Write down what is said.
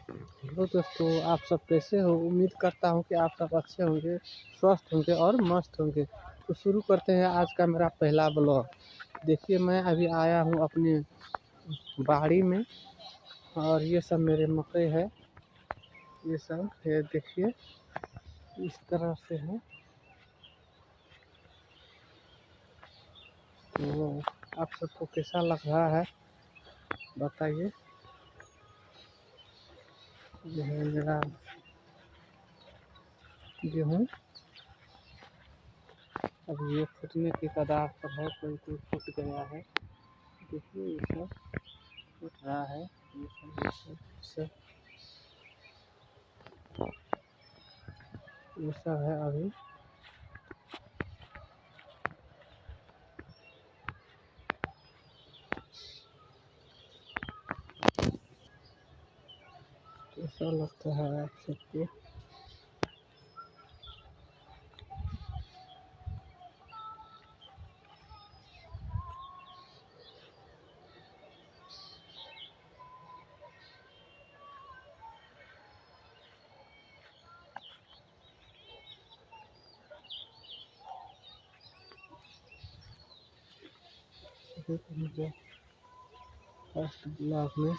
Hello दोस्तों, आप सब कैसे हो? उम्मीद करता हूँ कि आप सब अच्छे होंगे, स्वस्थ होंगे और मस्त होंगे। तो शुरू करते हैं आज का मेरा पहला ब्लॉग। देखिए, मैं अभी आया हूँ अपनी बाड़ी में और ये सब मेरे मकई है। ये सब है, देखिए इस तरह से है। तो आप सबको कैसा लग रहा है बताइए। ये है मेरा गेहूँ। अब ये फूटने की कगार पर है, कोई फूट गया है। देखिए ये सब फूट रहा है। ये सब है अभी। कैसा लगता है आप सबको? फर्स्ट ब्लॉग में